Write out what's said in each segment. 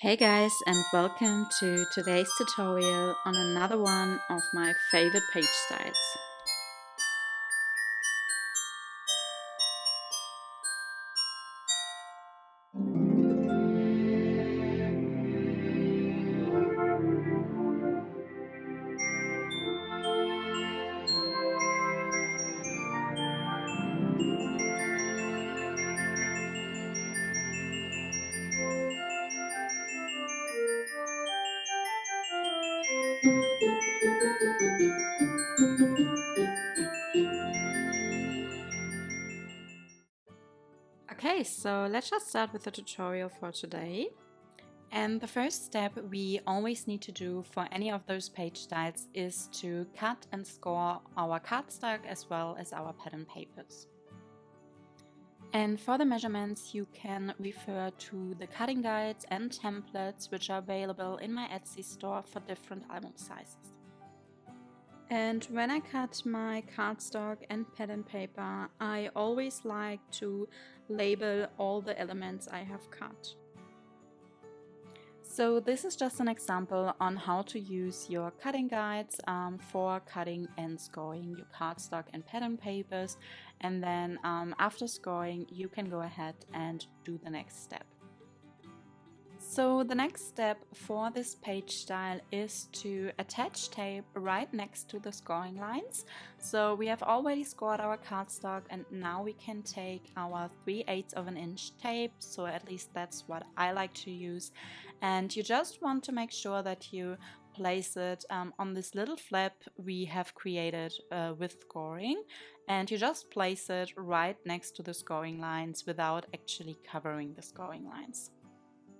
Hey guys, and welcome to today's tutorial on another one of my favorite page styles. Okay, so let's just start with the tutorial for today. And the first step we always need to do for any of those page styles is to cut and score our cardstock as well as our pattern papers. And for the measurements, you can refer to the cutting guides and templates which are available in my Etsy store for different album sizes. And when I cut my cardstock and pattern paper, I always like to label all the elements I have cut. So this is just an example on how to use your cutting guides for cutting and scoring your cardstock and pattern papers. And then after scoring, you can go ahead and do the next step. So the next step for this page style is to attach tape right next to the scoring lines. So we have already scored our cardstock and now we can take our 3/8 of an inch tape, so at least that's what I like to use. And you just want to make sure that you place it on this little flap we have created with scoring, and you just place it right next to the scoring lines without actually covering the scoring lines.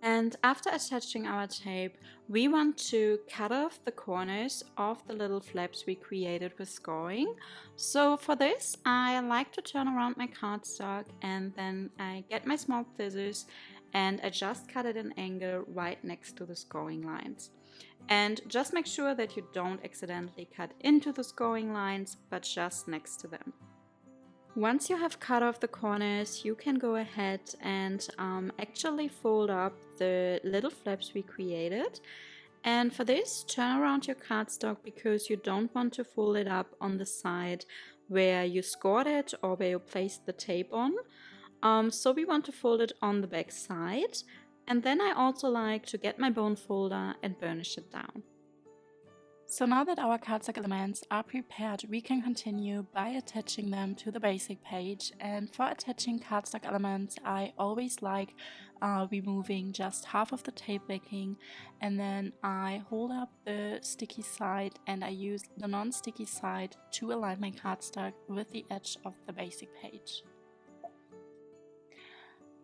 And after attaching our tape, we want to cut off the corners of the little flaps we created with scoring. So for this, I like to turn around my cardstock and then I get my small scissors and I just cut it an angle right next to the scoring lines. And just make sure that you don't accidentally cut into the scoring lines, but just next to them. Once you have cut off the corners, you can go ahead and actually fold up the little flaps we created. And for this, turn around your cardstock because you don't want to fold it up on the side where you scored it or where you placed the tape on. So we want to fold it on the back side. And then I also like to get my bone folder and burnish it down. So now that our cardstock elements are prepared, we can continue by attaching them to the basic page. And for attaching cardstock elements, I always like removing just half of the tape backing, and then I hold up the sticky side and I use the non-sticky side to align my cardstock with the edge of the basic page.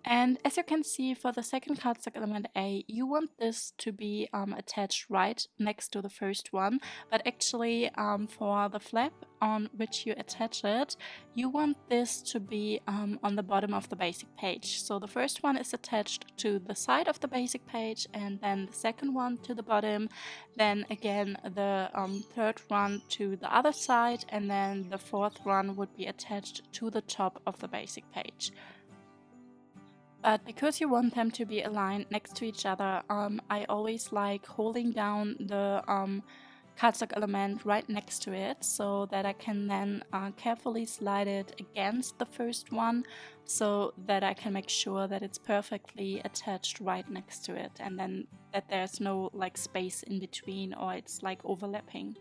And as you can see, for the second cardstock element A, you want this to be attached right next to the first one, but actually for the flap on which you attach it, you want this to be on the bottom of the basic page. So the first one is attached to the side of the basic page, and then the second one to the bottom, then again the third one to the other side, and then the fourth one would be attached to the top of the basic page. But because you want them to be aligned next to each other, I always like holding down the cardstock element right next to it so that I can then carefully slide it against the first one so that I can make sure that it's perfectly attached right next to it, and then that there's no like space in between or it's like overlapping.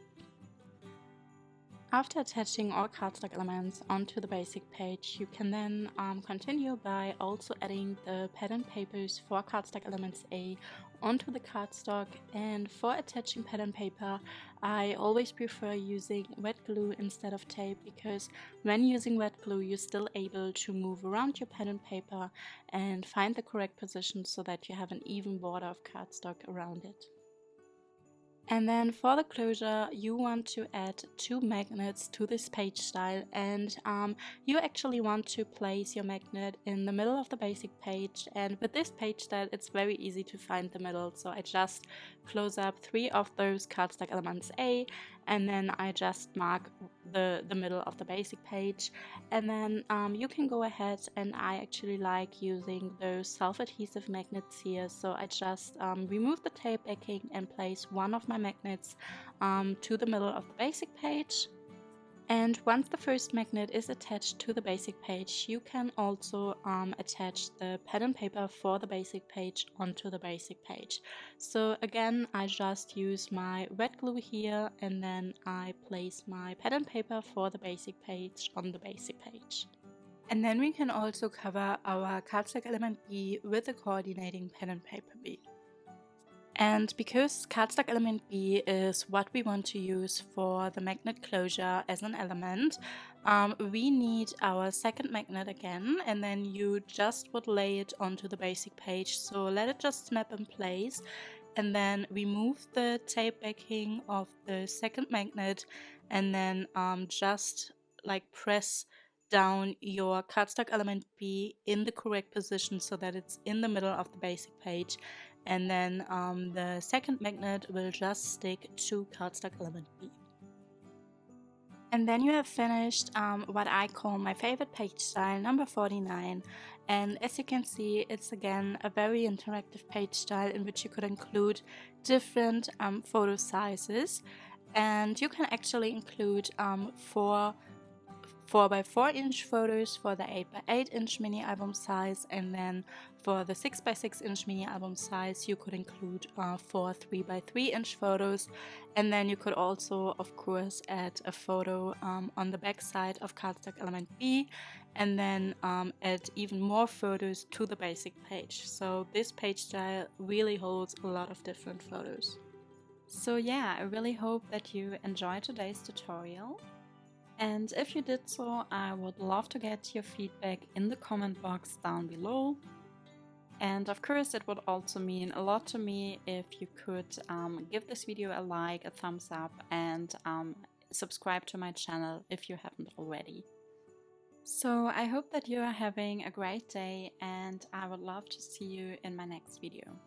After attaching all cardstock elements onto the basic page, you can then continue by also adding the pattern papers for cardstock elements A onto the cardstock. And for attaching pattern paper, I always prefer using wet glue instead of tape, because when using wet glue, you're still able to move around your pattern paper and find the correct position so that you have an even border of cardstock around it. And then for the closure, you want to add 2 magnets to this page style, and you actually want to place your magnet in the middle of the basic page. And with this page style, it's very easy to find the middle. So I just close up 3 of those cardstock elements A, and then I just mark the middle of the basic page. And then you can go ahead, and I actually like using those self-adhesive magnets here. So I just remove the tape backing and place one of my magnets to the middle of the basic page. And once the first magnet is attached to the basic page, you can also attach the pattern paper for the basic page onto the basic page. So again, I just use my red glue here, and then I place my pattern paper for the basic page on the basic page. And then we can also cover our cardstock element B with the coordinating pattern paper B. And because cardstock element B is what we want to use for the magnet closure as an element, we need our second magnet again, and then you just would lay it onto the basic page. So let it just snap in place, and then remove the tape backing of the second magnet, and then just like press down your cardstock element B in the correct position so that it's in the middle of the basic page. And then the second magnet will just stick to cardstock element B. And then you have finished what I call my favorite page style, number 49. And as you can see, it's again a very interactive page style in which you could include different photo sizes. And you can actually include 4x4 inch photos for the 8x8 inch mini album size, and then for the 6x6 inch mini album size you could include 4 3x3 inch photos, and then you could also of course add a photo on the back side of cardstock element B, and then add even more photos to the basic page. So this page style really holds a lot of different photos. So yeah, I really hope that you enjoyed today's tutorial. And if you did so, I would love to get your feedback in the comment box down below. And of course, it would also mean a lot to me if you could give this video a like, a thumbs up, and subscribe to my channel if you haven't already. So I hope that you are having a great day, and I would love to see you in my next video.